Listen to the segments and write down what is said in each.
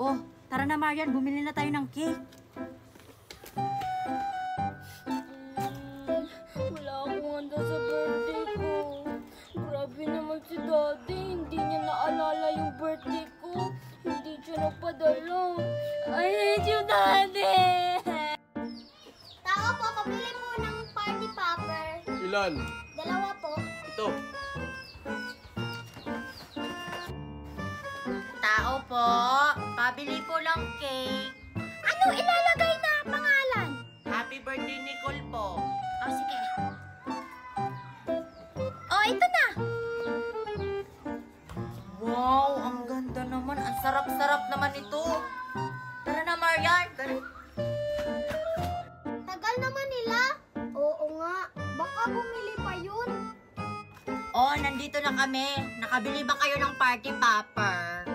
Oh, tara na Marian, bumili na tayo ng cake. Wala akong handa sa birthday ko. Grabe naman si Daddy, hindi niya naalala yung birthday ko. Hindi siya nagpadala. I hate you, Daddy! Tao po, pabili po ng party popper. Ilan? 2 po. Ito. Tao po, pabili po ng cake. Ano ilalagay na pangalan? Happy birthday, Nicole po. Oh, sige. Oh, ito na. Wow, ang ganda naman. Ang sarap-sarap naman ito. Tara na, Marian. Tara. Tagal naman nila. Oo nga. Baka bumili pa yun. Oh, nandito na kami. Nakabili ba kayo ng party popper?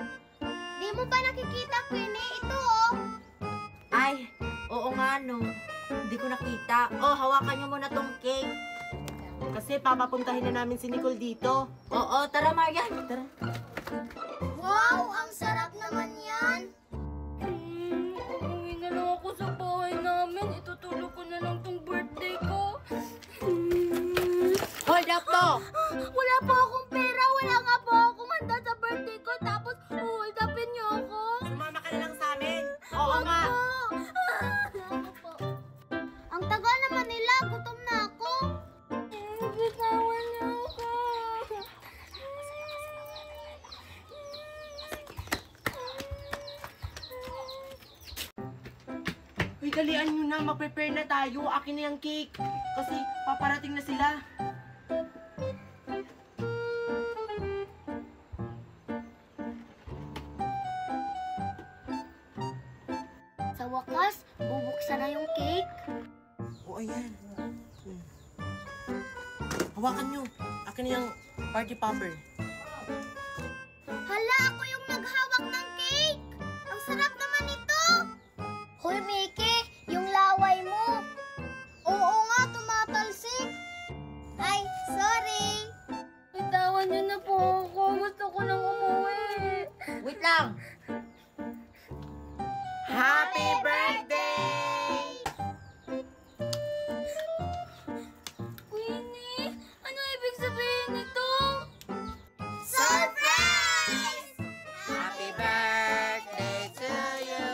Di mo ba nakikita, Queenie? Ito, oh. Ay, oo nga no. Hindi ko nakita. Oh, hawakan niyo muna tong cake. Kasi papapuntahin na namin si Nicole dito. Oo, tara Marian. Tara. Wow, ang sarap naman yan. Umuwi na lang ako sa bahay namin. Itutulog ko na lang tong birthday ko. Hold up po. Wala po akong pera. Wala nga po akong handa sa birthday ko. Tapos, hold upin niyo ako. Sumama ka na lang sa amin. Oo nga. Ang tagal naman nila. Gutom na ako. Bitawan niyo ako. Uy, dalian nyo na. Mag-prepare na tayo. Akin na yung cake. Kasi paparating na sila. Sa wakas, bubuksan na yung cake. O, ayan. Hawakan nyo. Akin na yung party popper. Hala, ako yung naghawak ng cake. Ang sarap naman ito. Hoy, Mickey, yung laway mo. Oo nga, tumatalsik. Ay, sorry. Bitawan niyo na po ako. Gusto ko nang umuwi. Wait lang. Happy birthday! Queenie, ano ibig sabihin nito? Surprise! Happy birthday to you.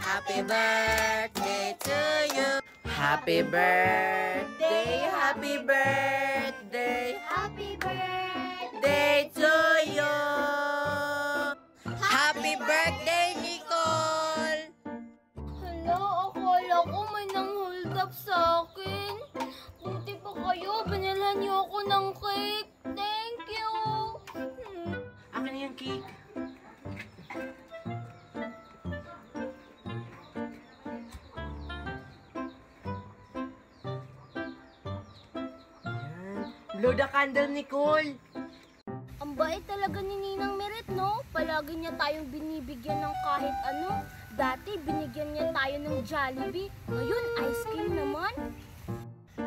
Happy birthday to you. Happy birthday, happy birthday, Happy birthday! day to you. Happy birthday, Nicole. Hala, akala ko may nang-hold up sa akin. Buti pa kayo, binilhan niyo ako ng cake. Thank you. Akin na yung cake. Ayan. Blow the candle, Nicole. Ang bait talaga ni Ninang Meret, no? Palagi niya tayong binibigyan ng kahit ano. Dati, binigyan niya tayo ng Jollibee. Ngayon, ice cream naman.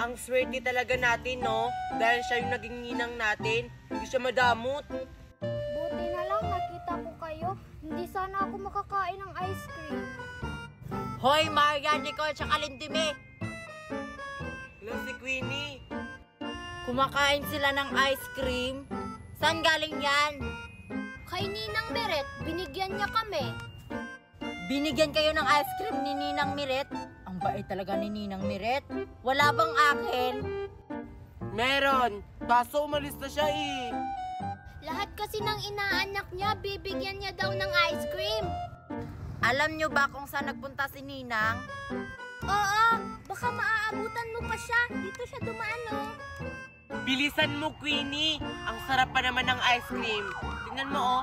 Ang swerte talaga natin, no? Dahil siya yung naging ninang natin. Hindi siya madamot. Buti na lang nakita ko kayo. Hindi sana ako makakain ng ice cream. Hoy, Marian, Nicole, tsaka Lindime. Hello, si Queenie. Kumakain sila ng ice cream. Saan galing yan? Kay Ninang Meret, binigyan niya kami. Binigyan kayo ng ice cream ni Ninang Miret? Ang bait talaga ni Ninang Miret. Wala bang akin? Meron. Kaso umalis na siya eh. Lahat kasi ng inaanak niya, bibigyan niya daw ng ice cream. Alam nyo ba kung saan nagpunta si Ninang? Oo, baka maaabutan mo pa siya. Dito siya dumaan, no? Bilisan mo, Queenie. Ang sarap pa naman ng ice cream. Tingnan mo, oh.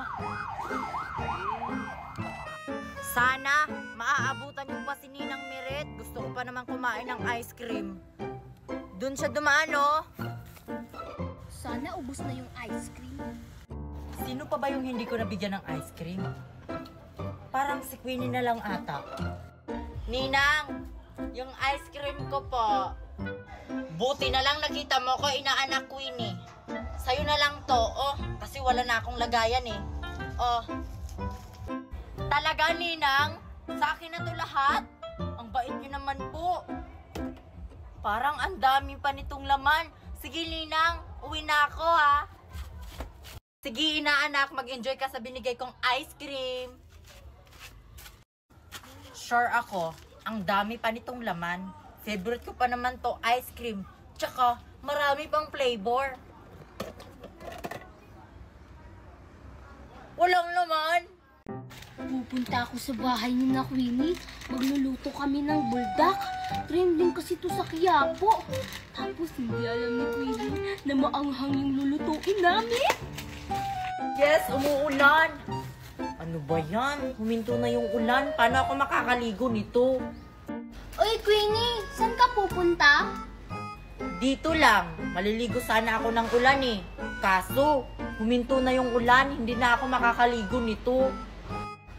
Sana, maaabutan nyo pa si Ninang Miret. Gusto ko pa naman kumain ng ice cream. Doon siya dumaan, oh. Sana ubos na yung ice cream. Sino pa ba yung hindi ko nabigyan ng ice cream? Parang si Queenie na lang ata. Ninang, yung ice cream ko po. Buti na lang nakita mo ko, inaanak Queenie. Sa'yo na lang to, oh. Kasi wala na akong lagayan eh. Oh. Talaga, Ninang? Sa akin na to lahat? Ang bait niyo naman po. Parang ang dami pa nitong laman. Sige, Ninang, uwi na ako, ha? Sige, inaanak, mag-enjoy ka sa binigay kong ice cream. Sure ako, ang dami pa nitong laman. Favorite ko pa naman to, ice cream. Tsaka, marami pang flavor. Walang laman. Pupunta ako sa bahay ni na Queenie. Magluluto kami ng buldak. Trending kasi to sa Quiapo. Tapos hindi alam ni Queenie na maanghang yung lulutuin namin. Yes, umuulan. Ano ba yan? Huminto na yung ulan. Paano ako makakaligo nito? Uy, Queenie, saan ka pupunta? Dito lang. Maliligo sana ako ng ulan eh. Kaso, huminto na yung ulan. Hindi na ako makakaligo nito.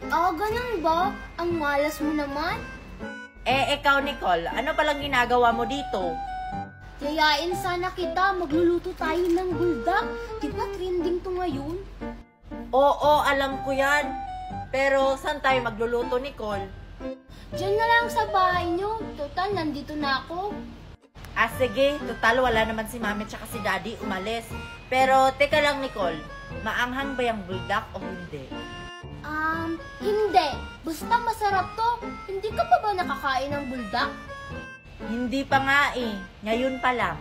Ah, ganun ba? Ang malas mo naman. Ikaw, Nicole, ano palang ginagawa mo dito? Yayain sana kita, magluluto tayo ng buldak. Di ba trending to ngayon? Oo, alam ko yan. Pero saan tayo magluluto, Nicole? Diyan na lang sa bahay nyo. Total, nandito na ako. Sige. Total, wala naman si mami at si daddy umalis. Pero, teka lang, Nicole. Maanghang ba yung buldak o hindi? Hindi. Basta masarap to. Hindi ka pa ba nakakain ng buldak? Hindi pa nga eh. Ngayon pa lang.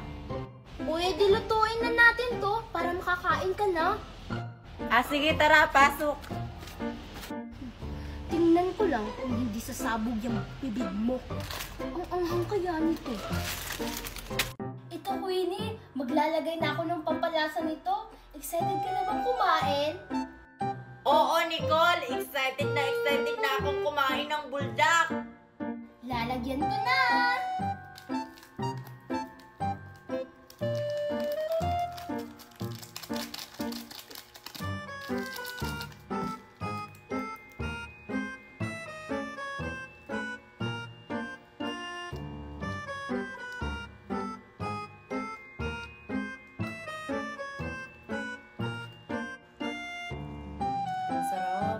Uy, dilutuin na natin to para makakain ka na. Sige, tara, pasok. Tingnan ko lang kung hindi sasabog yung bibig mo. Ang anghang kaya nito. Ito, Queenie. Maglalagay na ako ng pampalasa nito. Excited ka na bang kumain? Oo, Nicole. Excited na akong kumain ng buldak. Lalagyan ko na. Ang sarap.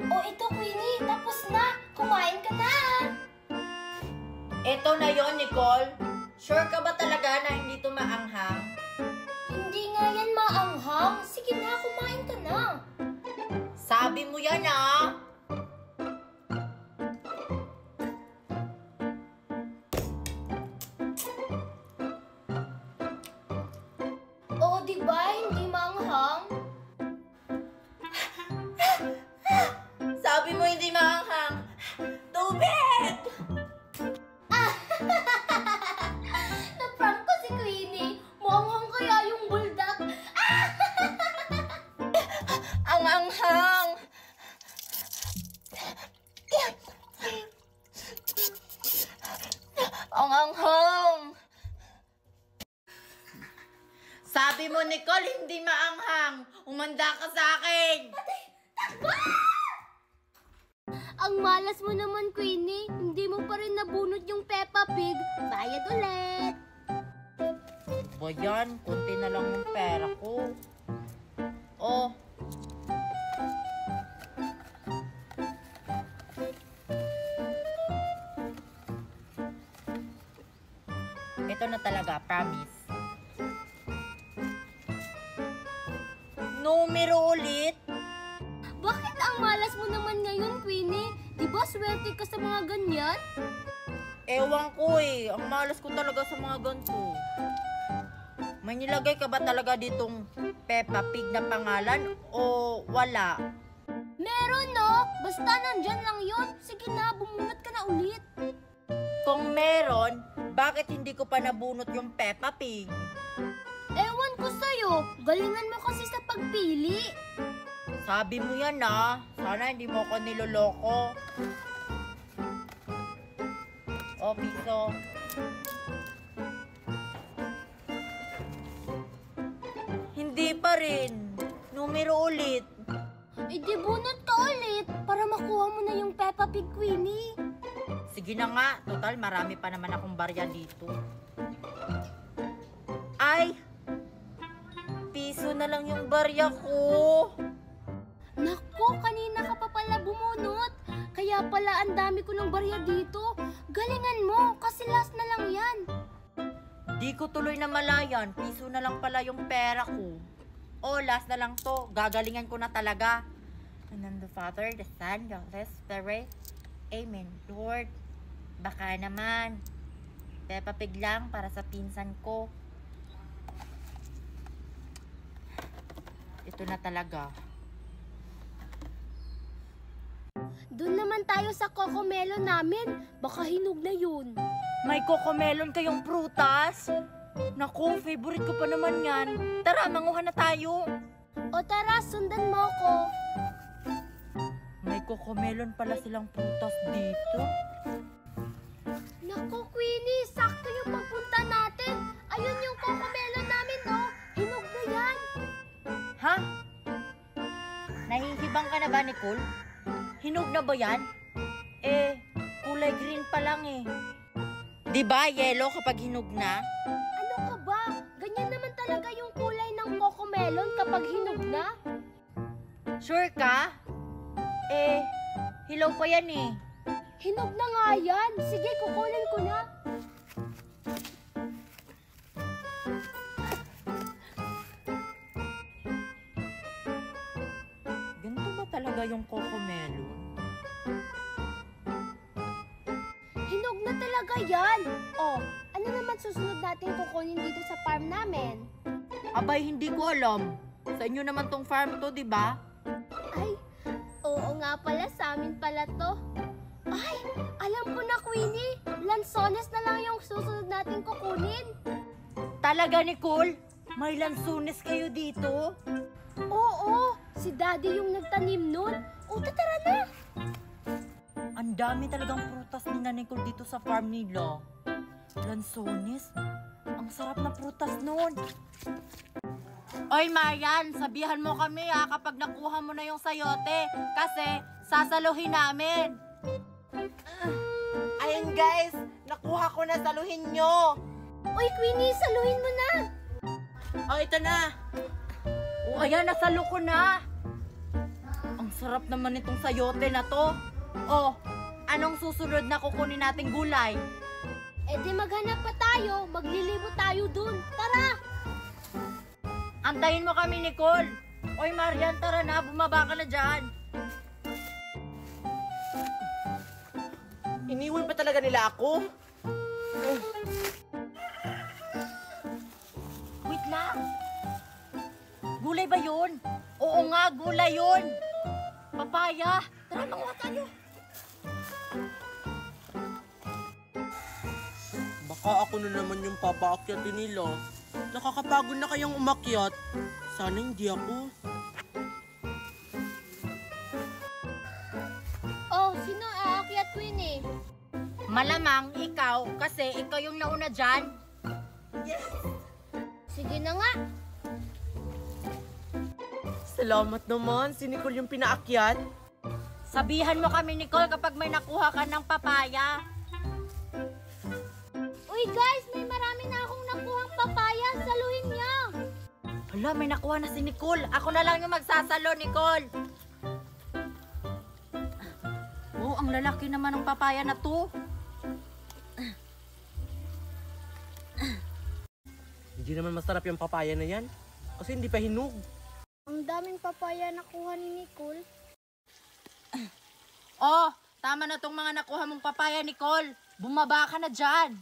O ito, Queenie. Tapos na. Kumain ka na. Ito na yon, Nicole. Sure ka ba talaga na hindi to maanghang? Hindi nga yan maanghang. Sige na, kumain ka na. Sabi mo yan, ah. Oo, di ba? Hindi maanghang. Sabi mo hindi maanghang. Tubig! Na-prank ko si Queenie. Maanghang kaya yung buldak. Ang anghang! Ang anghang! Sabi mo, Nicole, hindi maanghang. Umanda ka sa akin. Ang malas mo naman, Queenie. Hindi mo pa rin nabunot yung Peppa Pig. Bayad ulit. Ba yan? Kunti na lang yung pera ko. Oh. Ito na talaga, promise. Numero ulit? Bakit ang malas mo naman ngayon, Queenie? Di ba swerte ka sa mga ganyan? Ewan ko eh. Ang malas ko talaga sa mga ganito. May nilagay ka ba talaga ditong Peppa Pig na pangalan o wala? Meron, no? Basta nandyan lang yun. Sige na, bumunot ka na ulit. Kung meron, bakit hindi ko pa nabunot yung Peppa Pig? Ewan ko sa'yo. Galingan mo kasi sa pagpili. Sabi mo yan ah. Sana hindi mo ako niloloko. O, piso. Hindi pa rin. Numero ulit. Eh di bunot ka ulit para makuha mo na yung Peppa Pig, Queenie. Sige na nga, total marami pa naman akong barya dito. Ay! Piso na lang yung barya ko. Naku, kanina ka pa pala bumunot. Kaya pala ang dami ko ng barya dito. Galingan mo, kasi last na lang yan. Di ko tuloy na malayan, piso na lang pala yung pera ko. Oh, last na lang to, gagalingan ko na talaga. And then the Father, the Son, the Holy Spirit. Amen. Lord, baka naman. Peppa Pig lang para sa pinsan ko. Ito na talaga. Doon naman tayo sa Cocomelon namin. Baka hinog na yun. May cocomelon kayong prutas? Naku, favorite ko pa naman yan. Tara, manguha na tayo. O tara, sundan mo ko. May cocomelon pala silang prutas dito. Naku, Queenie, sakto yung pagpunta natin. Ayun yung Cocomelon namin, oh. Hinog na yan. Ha? Nahihibang ka na ba, Nicole? Hinog na ba yan? Eh, kulay green pa lang eh. Di ba yellow kapag hinog na? Ano ka ba? Ganyan naman talaga yung kulay ng Cocomelon kapag hinog na. Sure ka? Eh, hilaw pa yan eh. Hinog na nga yan. Sige, kukunin ko na. Ganito ba talaga yung cocomelon? Hinog na talaga yan. Oh, ano naman susunod natin kukunin dito sa farm namin? Abay, hindi ko alam. Sa inyo naman tong farm to, di ba? Ay, oo nga pala, sa amin pala to. Ay, alam ko na, Queenie. Lansones na lang yung susunod natin kukunin. Talaga, Nicole? May lansunes kayo dito? Oo, si Daddy yung nagtanim nun. O, tara na. Ang dami talagang prutas ni Nicole dito sa farm nila. Lansones? Ang sarap na prutas nun. Oy, Marian, sabihan mo kami kapag nakuha mo na yung sayote. Kasi sasaluhin namin. Ayun guys, nakuha ko na, saluhin nyo. Uy, Queenie, saluhin mo na. Oh, ito na. O, ayan, nasalo ko na. Ang sarap naman itong sayote na to. Oh, anong susunod na kukunin nating gulay? E di maghanap pa tayo, maglilibo tayo dun. Tara! Antayin mo kami, Nicole. Oy, Marian, tara na. Bumaba ka na dyan. Iniwan pa talaga nila ako. Wait lang. Gulay ba yun? Oo nga, gulay yun. Papaya. Tara, manguha tayo. Baka ako na naman yung papaakyatin nila. Nakakapagod na kayang umakyat. Sana hindi ako. Oh, sino aakyat, Queenie? Malamang ikaw, kasi ikaw yung nauna dyan. Sige na nga. Salamat naman, si Nicole yung pinaakyat. Sabihan mo kami, Nicole, kapag may nakuha ka ng papaya. Uy, guys, may marami na akong nakuhang papaya. Saluhin niya. Hala, may nakuha na si Nicole. Ako na lang yung magsasalo, Nicole. Oh, ang lalaki naman ng papaya na to. Hindi naman masarap yung papaya na yan. Kasi hindi pa hinog. Ang daming papaya nakuha ni Nicole. Oh, tama na tong mga nakuha mong papaya, Nicole. Bumaba ka na dyan.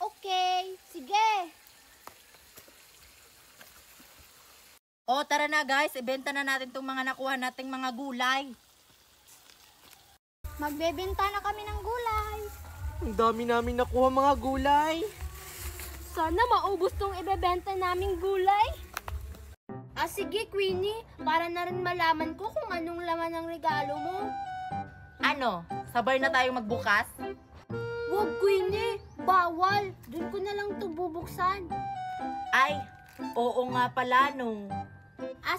Okay, sige. Oh, tara na guys. Ibenta na natin tong mga nakuha nating mga gulay. Magbebenta na kami ng gulay. Ang dami namin nakuha mga gulay. Sana maubos tong ibebenta naming gulay. Ah, sige, Queenie. Para na rin malaman ko kung anong laman ng regalo mo. Ano? Sabay na tayo magbukas? Wag, Queenie. Bawal. Doon ko na lang ito bubuksan. Ay, oo nga pala no.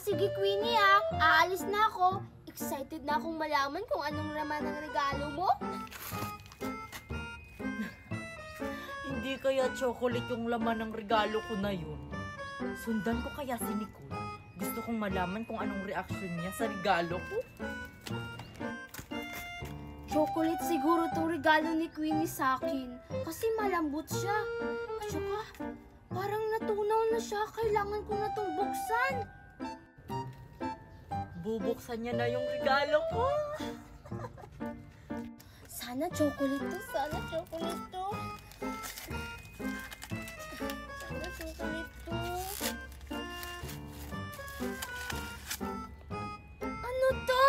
Sige Queenie aalis na ako. Excited na akong malaman kung anong laman ng regalo mo. Hindi kaya chocolate yung laman ng regalo ko na yun. Sundan ko kaya si Nicole. Gusto kong malaman kung anong reaksyon niya sa regalo ko. Chocolate siguro tong regalo ni Queenie sa akin. Kasi malambot siya. At saka, parang natunaw na siya. Kailangan ko na tong buksan. Bubuksan niya na yung regalo ko. Sana chocolate to. Sana chocolate to. Sana chocolate to. Ano to?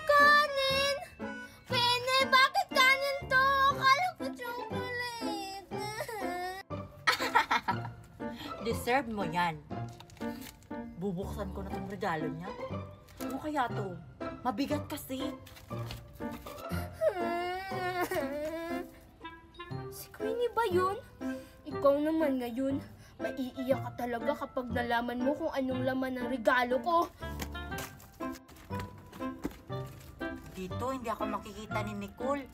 Kanin! Pene, bakit kanin to? Akala ko chocolate. Deserve mo yan. Bubuksan ko na tong regalo niya. Ano kaya to? Mabigat kasi. Si Queenie ba yun? Ikaw naman ngayon. Maiiyak ka talaga kapag nalaman mo kung anong laman ng regalo ko. Dito, hindi ako makikita ni Nicole.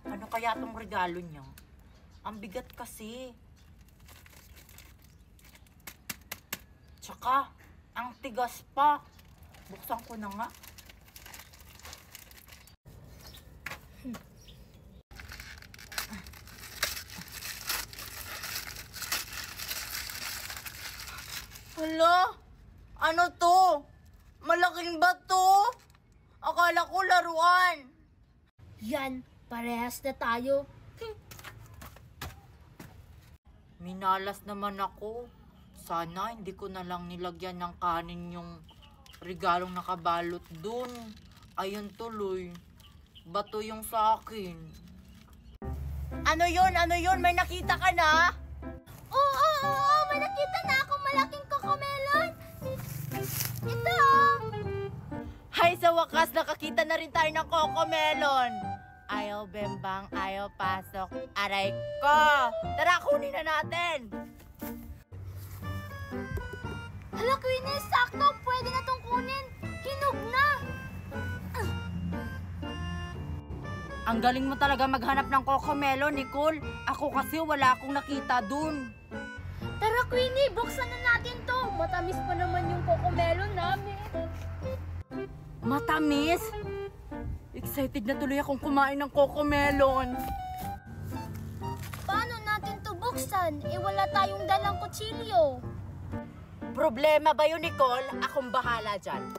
Ano kaya tong regalo niya? Ang bigat kasi. Tsaka, ang tigas pa. Buksan ko na nga. Hala? Ano to? Malaking bato? Akala ko laruan. Yan, parehas na tayo. Minalas naman ako. Sana hindi ko na lang nilagyan ng kanin yung regalong nakabalot dun. Ayun tuloy. Bato yung sa akin. Ano yun? Ano yun? May nakita ka na? Oo, may nakita na akong malaking kokomelon. Ito. Hay, sa wakas nakakita na rin tayo ng cocomelon. Ayaw bembang, ayaw pasok. Aray ko! Tara, kunin na natin! Hala, Queenie, sakto. Pwede na tong kunin. Hinog na. Ang galing mo talaga maghanap ng cocomelon, Nicole. Ako kasi wala akong nakita dun. Tara, Queenie, buksan na natin to. Matamis pa naman yung kokomelon namin. Matamis? Excited na tuloy akong kumain ng cocomelon. Paano natin to buksan? Wala tayong dalang kutsilyo. Problema ba yun, Nicole? Akong bahala dyan.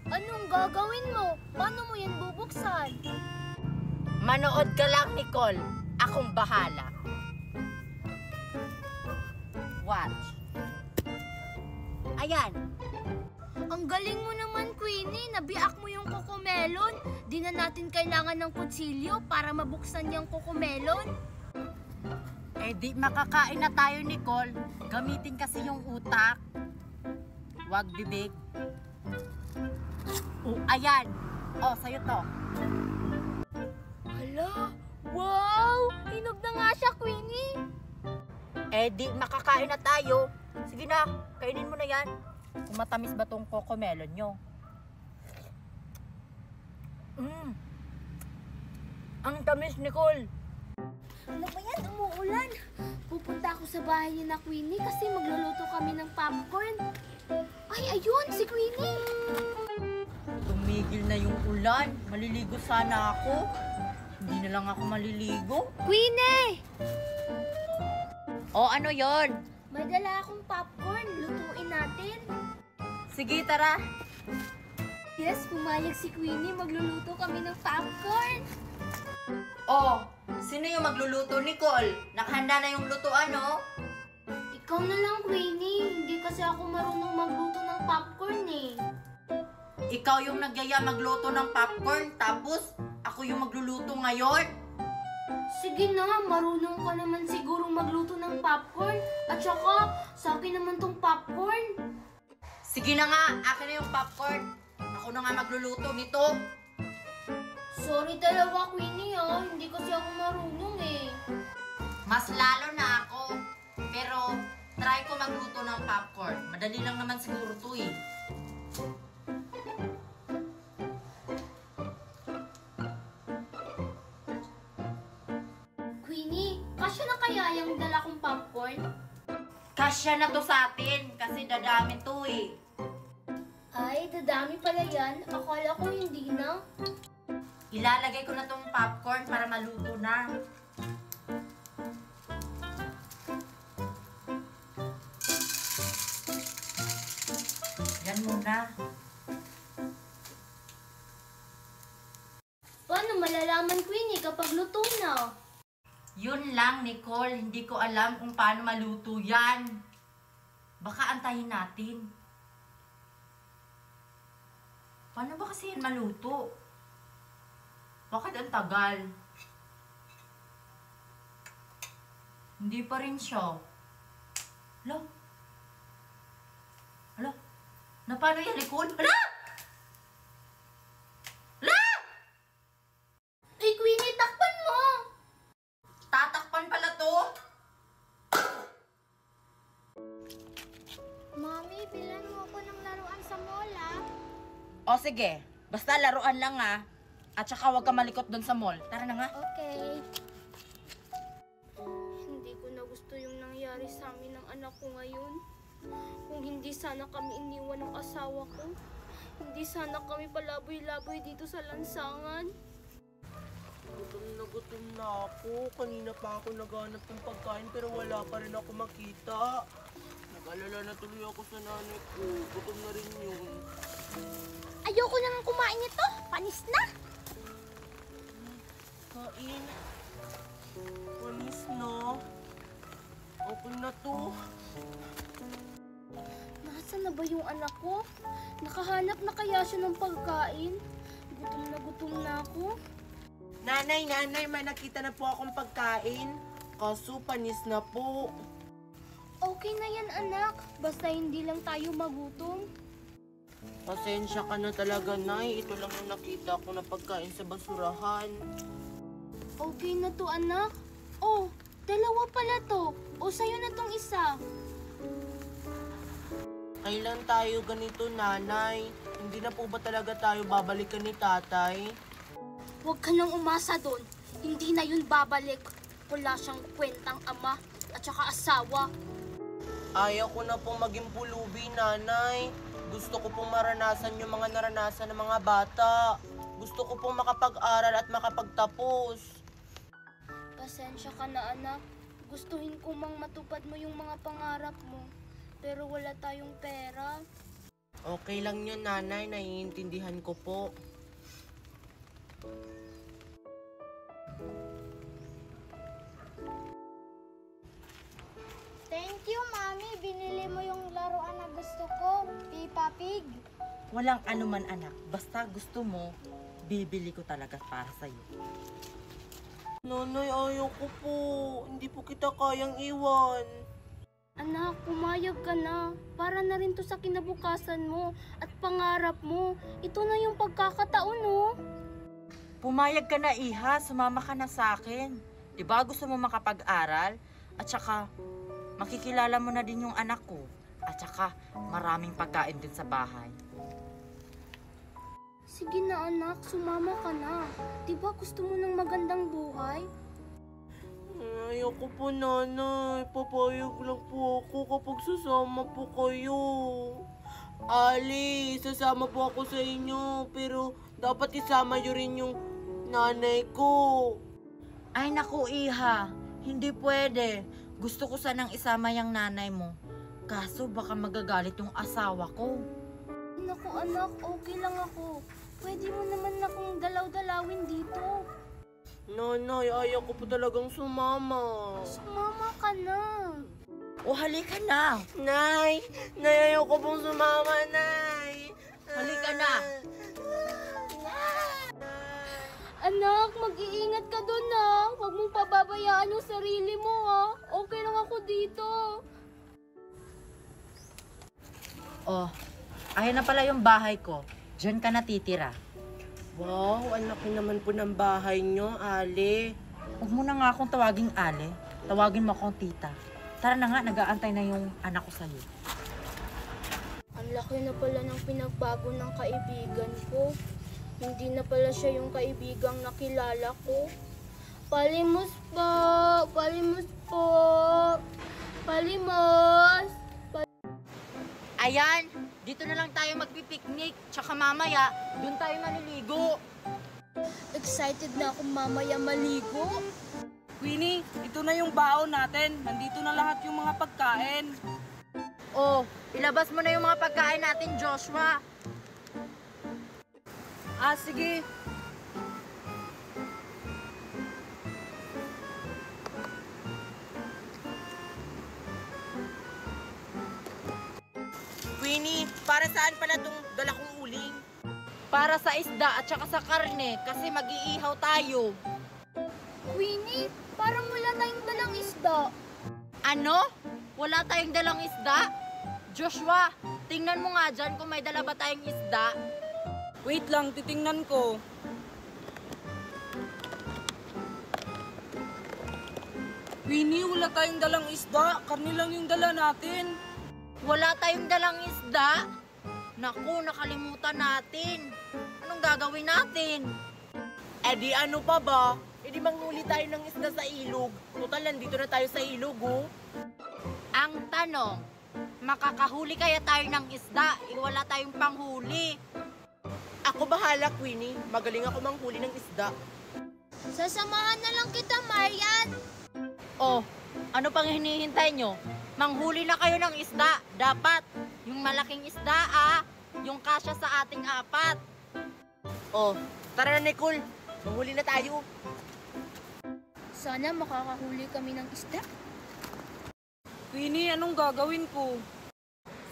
Anong gagawin mo? Paano mo yan bubuksan? Manood ka lang, Nicole. Akong bahala. Watch. Ayan. Ang galing mo naman, Queenie. Nabiak mo yung kokomelon. Di na natin kailangan ng kutsilyo para mabuksan yung kokomelon. Eh di makakain na tayo, Nicole. Gamitin kasi yung utak. Huwag bibig. Oh, ayan. Oh, sa'yo to. Hala! Wow! Hinog na nga siya, Queenie. Eh di makakain na tayo. Sige na, kainin mo na yan. Kung matamis ba tong cocomelon nyo? Ang tamis, Nicole. Ano ba yan? Umuulan. Pupunta ako sa bahay ni na Queenie kasi magluluto kami ng popcorn. Ay, ayun! Si Queenie! Tumigil na yung ulan. Maliligo sana ako. Hindi na lang ako maliligo. Queenie! O, ano yon? May dala akong popcorn. Lutuin natin. Sige, tara. Yes, pumayag si Queenie. Magluluto kami ng popcorn. Oh, sino yung magluluto, Nicole? Nakahanda na yung lutuan, no? Ikaw na lang, Queenie. Hindi kasi ako marunong magluto ng popcorn eh. Ikaw yung nagyaya magluto ng popcorn, tapos ako yung magluluto ngayon? Sige na, marunong ka naman siguro magluto ng popcorn. At saka, sa akin naman tong popcorn. Sige na nga, akin na yung popcorn. Ako na nga magluluto nito. Sorry talaga, Queenie Hindi kasi ako marunong eh. Mas lalo na ako. Pero, Try ko magluto ng popcorn. Madali lang naman siguro to eh. Queenie, kasya na kaya yung dala kong popcorn? Kasya na to sa atin kasi dadami to eh. Ay, dadami pala yan. Akala ko hindi na. Ilalagay ko na tong popcorn para maluto na. Yan muna. Paano malalaman, Queenie, kapag luto na? Yun lang, Nicole. Hindi ko alam kung paano maluto yan. Baka antayin natin. Paano ba kasi yan maluto? Bakit ang tagal? Hindi pa rin siya. Hala? Hala? Na paano yan, Nicole? Hala? Hala? Ay, Queenie, takpan mo! Tatakpan pala to? Mami, bilan mo ako ng laruan sa mall, ah. O sige, basta laruan lang ah. At saka huwag ka malikot doon sa mall. Tara na nga. Okay. Hindi ko na gusto yung nangyari sa amin ng anak ko ngayon. Kung hindi sana kami iniwan ng asawa ko, hindi sana kami palaboy-laboy dito sa lansangan. Gutom na ako. Kanina pa ako naghanap ng pagkain pero wala pa rin ako makita. Nag-alala na tuloy ako sa nanay ko. Gutom na rin yun. Ayoko nang kumain ito. Panis na. Kain. Panis na. Okay na to. Nasaan na ba yung anak ko? Nakahanap na kaya siya ng pagkain? Gutom na ako. Nanay, may nakita na po akong pagkain. Kaso panis na po. Okay na yan, anak. Basta hindi lang tayo magutom. Pasensya ka na talaga, Nay. Ito lang yung nakita ko na pagkain sa basurahan. Okay na to, anak. Oh, dalawa pala to. O, sa'yo na tong isa. Kailan tayo ganito, Nanay? Hindi na po ba talaga tayo babalikan ni Tatay? Huwag ka nang umasa doon. Hindi na yun babalik. Wala siyang kwentang ama at saka asawa. Ayaw ko na pong maging pulubi, Nanay. Gusto ko pong maranasan yung mga naranasan ng mga bata. Gusto ko pong makapag-aral at makapagtapos. Pasensya ka na, anak. Gustuhin ko mang matupad mo yung mga pangarap mo. Pero wala tayong pera. Okay lang yun, Nanay. Naiintindihan ko po. Thank you, Mami. Binili mo yung laruan na gusto ko. Peppa Pig. Walang anuman anak. Basta gusto mo, bibili ko talaga para sa'yo. Nanay, ayaw ko po. Hindi po kita kayang iwan. Anak, pumayag ka na. Para na rin to sa kinabukasan mo at pangarap mo. Ito na yung pagkakataon, oh. Pumayag ka na, Iha. Sumama ka na sa akin. Diba gusto mo makapag-aral? At saka, makikilala mo na din yung anak ko. At saka, maraming pagkain din sa bahay. Sige na, anak. Sumama ka na. Diba gusto mo ng magandang buhay? Ayaw ko po, Nanay. Papayag lang po ako kapag sasama po kayo. Ali, sasama po ako sa inyo. Pero dapat isama nyo rin yung nanay ko. Ay naku, Iha. Hindi pwede. Gusto ko sanang isama yung nanay mo. Kaso baka magagalit yung asawa ko. Naku, anak. Okay lang ako. Pwede mo naman akong dalaw-dalawin dito. Nanay, ayaw ko po talagang sumama. Sumama ka na. O halika na. Nay, ayaw ko pong sumama, Nay. Halika na. Anak, mag-iingat ka doon, ha. Huwag mong pababayaan yung sarili mo, ha. Okay lang ako dito. Oh, ayun na pala yung bahay ko. Diyan ka natitira. Wow, ang laki naman po ng bahay nyo, Ali. Huwag mo na nga akong tawaging Ale. Tawagin mo akong tita. Tara na nga, nag-aantay na yung anak ko sa'yo. Ang laki na pala ng pinagbago ng kaibigan ko. Hindi na pala siya yung kaibigang nakilala ko. Palimos po! Palimos po! Palimos! Ayan, dito na lang tayo magpipiknik. Tsaka mamaya, doon tayo maliligo. Excited na akong mamaya maligo. Queenie, ito na yung baon natin. Nandito na lahat yung mga pagkain. Oh, ilabas mo na yung mga pagkain natin, Joshua. Ah, sige. Queenie, para saan pala tong dala kong uling? Para sa isda at saka sa karne, kasi mag-iihaw tayo. Queenie, parang wala tayong dalang isda. Ano? Wala tayong dalang isda? Joshua, tingnan mo nga dyan kung may dala ba tayong isda. Wait lang, titingnan ko. Queenie, wala tayong dalang isda. Karni lang yung dala natin. Wala tayong dalang isda? Naku, nakalimutan natin. Anong gagawin natin? Eh di ano pa ba? Eh di manghuli tayo ng isda sa ilog. Total, nandito na tayo sa ilog, oh. Ang tanong, makakahuli kaya tayo ng isda? Wala tayong panghuli. Ako bahala, Queenie. Magaling ako manghuli ng isda. Sasamahan na lang kita, Marian. Oh, ano pang hinihintay nyo? Manghuli na kayo ng isda. Dapat, yung malaking isda yung kasya sa ating apat. Oh, tara na, Nicole. Manghuli na tayo. Sana makakahuli kami ng isda. Queenie, anong gagawin ko?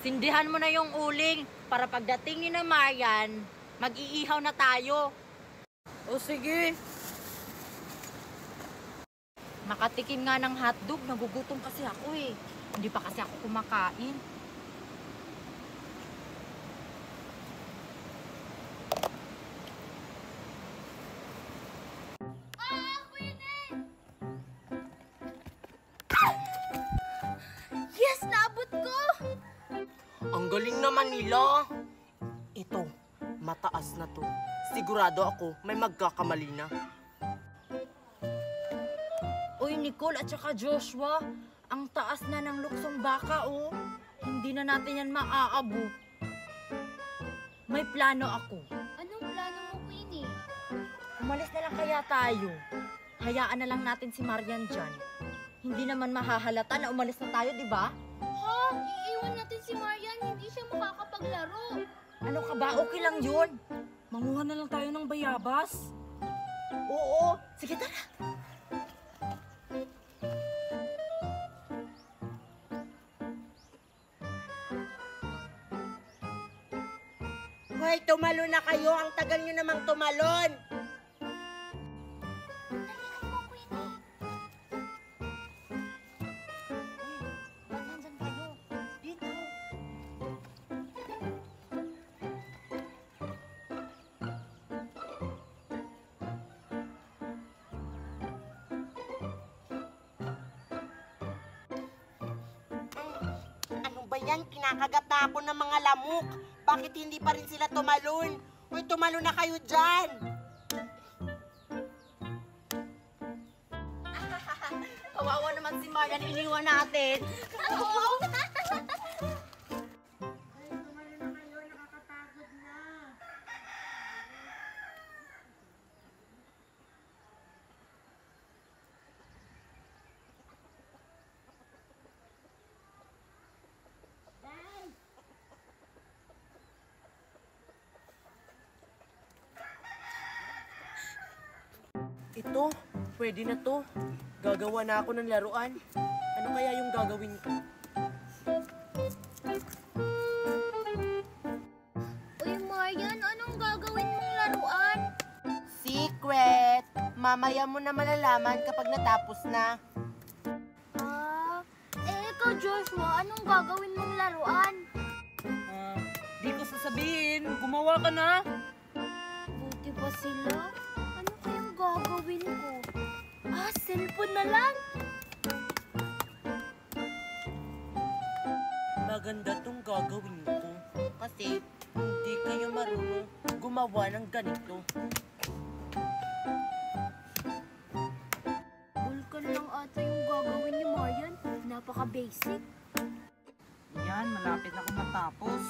Sindihan mo na yung uling para pagdating ni na Marian, mag-iihaw na tayo. O sige. Makatikim nga ng hotdog, nagugutom kasi ako eh. Hindi pa kasi ako kumakain. Yes, naabot ko! Ang galing naman nila. Ito, mataas na to. Sigurado ako may magkakamali na. Uy, Nicole at saka Joshua, ang taas na ng luksong baka, oh. Hindi na natin yan maaabot. May plano ako. Anong plano mo, Queenie? Umalis na lang kaya tayo. Hayaan na lang natin si Marian dyan. Hindi naman mahahalata na umalis na tayo, di ba? Ha? Iiwan natin si Marian, hindi siya makakapaglaro. Ano ka ba? Okay lang yun. Manguha na lang tayo ng bayabas. Oo. Sige, tara. Hoy, tumalon na kayo. Ang tagal nyo namang tumalon. Ba't nandyan kayo? Dito. Ano ba yan? Kinakagat na ako ng mga lamok. Bakit hindi pa rin sila tumalon? Hoy, tumalon na kayo dyan. Kawawa naman si Marian, iniwan natin. Ito, pwede na to. Gagawa na ako ng laruan. Ano kaya yung gagawin ko? Uy, Marian, anong gagawin mong laruan? Secret! Mamaya mo na malalaman kapag natapos na. Ikaw, Joshua, anong gagawin mong laruan? Di ko sasabihin. Gumawa ka na. Buti pa sila? Ano kayang gagawin ko? Cellphone na lang? maganda tong gagawin ko. Kasi hindi kayo marunong gumawa ng ganito. Vulcan lang ata yung gagawin ni Marian. Napaka-basic. Yan, malapit na akong matapos.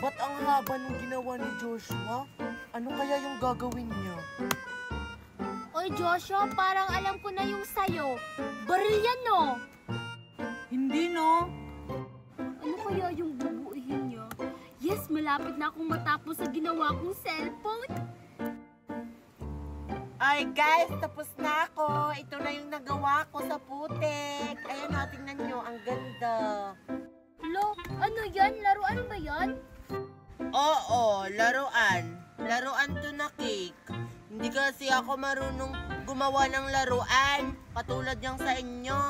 Ba't ang haba nung ginawa ni Joshua? Ano kaya yung gagawin niya? Oy, Joshua, parang alam ko na yung sayo. Baril yan, no? Hindi, no? Ano kaya yung bubuuhin niya? Yes, malapit na akong matapos sa ginawa kong cellphone. Ay guys, tapos na ako. Ito na yung nagawa ko sa putik. Ayan na, tingnan nyo. Ang ganda. Lo, ano yan? Laruan ba yan? Oo, laruan. Laruan to na cake. Hindi kasi ako marunong gumawa ng laruan. Katulad niyang sa inyo.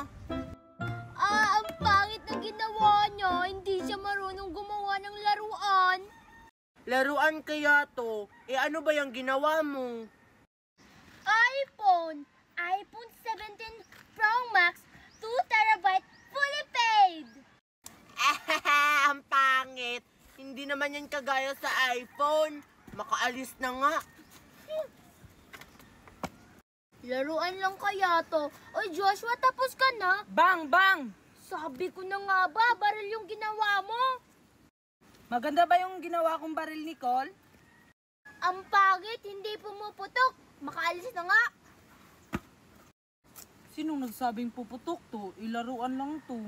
Ang pangit na ginawa niya. Hindi siya marunong gumawa ng laruan. Laruan kaya to. Ano ba yung ginawa mo? iPhone 17 Pro Max, 2 terabyte, fully paid. Ang pangit. Hindi naman yan kagaya sa iPhone. Makaalis na nga. Laruan lang kaya to. Oy, Joshua, tapos ka na? Bang! Bang! Sabi ko na nga ba, baril yung ginawa mo. Maganda ba yung ginawa kong baril, Nicole? Ang pangit, hindi pumuputok. Makaalis na nga. Sinong nagsabing puputok to? Ilaruan lang to.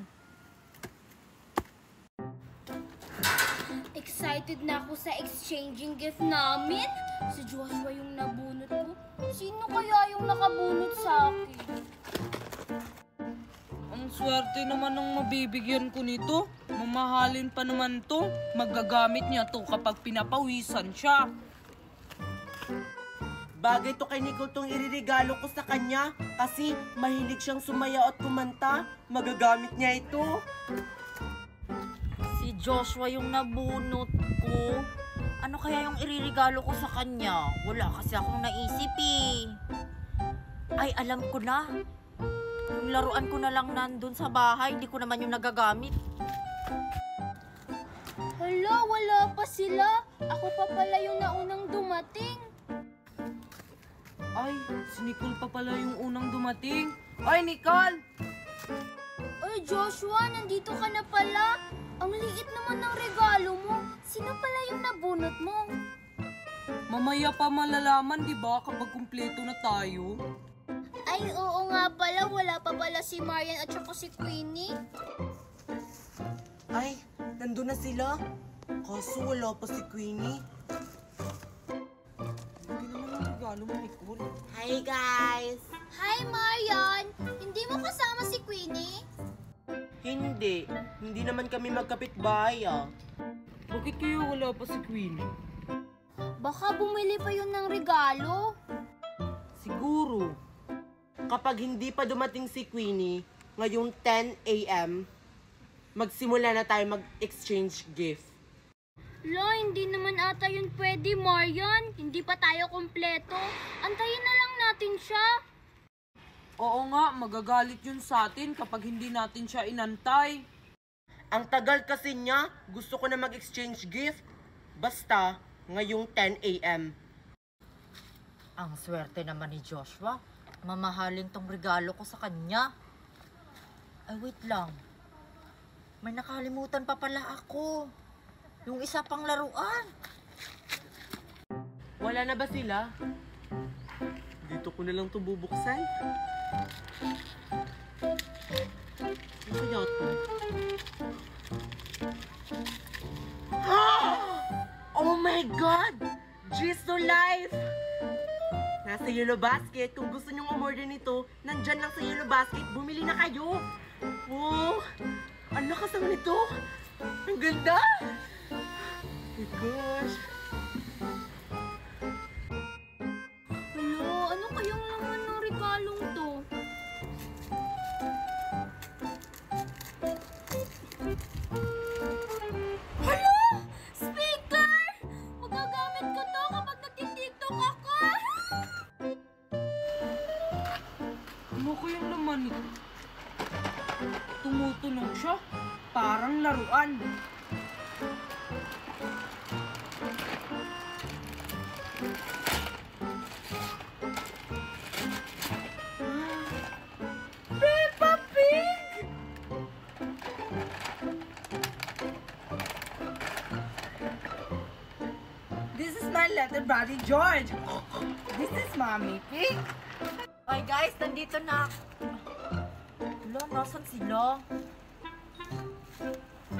Excited na ako sa exchanging gift namin. Si Joshua yung nabunot ko. Sino kaya yung nakabunot sa akin? Ang swerte naman ng mabibigyan ko nito. Mamahalin pa naman to. Magagamit niya to kapag pinapawisan siya. Bagay to kay Nicole tong iririgalo ko sa kanya. Kasi mahilig siyang sumayaw at kumanta. Magagamit niya ito. Si Joshua yung nabunot ko. Ano kaya yung iririgalo ko sa kanya? Wala kasi akong naisip eh. Ay, alam ko na. Yung laruan ko na lang nandun sa bahay, hindi ko naman yung nagagamit. Hala, wala pa sila. Ako pa pala yung naunang dumating. Ay, si Nicole pa pala yung unang dumating. Ay, Nicole! Oy, Joshua, nandito ka na pala. Ang liit naman ng regalo mo. Sino pala yung nabunot mo? Mamaya pa malalaman, di ba, kapag kumpleto na tayo? Ay, oo nga pala. Wala pa pala si Marian at saka si Queenie. Ay, nandun na sila. Kaso wala pa si Queenie. Hindi naman ang regalo mo, Nicole. Hi guys! Hi, Marian! Hindi mo kasama si Queenie? Hindi. Hindi naman kami magkapitbahay ah. Bakit kaya wala pa si Queenie? Baka bumili pa yun ng regalo. Siguro. Kapag hindi pa dumating si Queenie, ngayong 10 a.m., magsimula na tayo mag-exchange gift. Lo, hindi naman ata yun pwede, Marian. Hindi pa tayo kompleto. Antayin na lang natin siya. Oo nga, magagalit yun sa atin kapag hindi natin siya inantay. Ang tagal kasi niya, gusto ko na mag-exchange gift. Basta, ngayong 10 a.m. Ang swerte naman ni Joshua. Mamahalin tong regalo ko sa kanya. Ay, wait lang. May nakalimutan pa pala ako. Yung isa pang laruan. Wala na ba sila? Dito ko na lang ito bubuksan. Ano kaya ito? Oh my God! Jiso Life! Nasa Yellow Basket. Kung gusto nyong umorder nito, nandyan lang sa Yellow Basket. Bumili na kayo! Wow! Ang lakas naman ito! Ang ganda! Oh my gosh! Hello, ano kayang laman ng regalong to? Hello! Speaker! Magagamit ko to kapag nagtitiktok ako! Ano kayang laman nito? Tumutunog siya. yan. Peppa Pig! This is my little brother George. This is Mommy Pig. Ay guys, nandito na. Wala, nasan sila?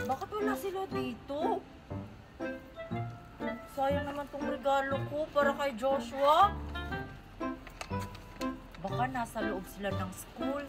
Bakit wala sila dito? Sayang naman tong regalo ko para kay Joshua. Baka nasa loob sila ng school.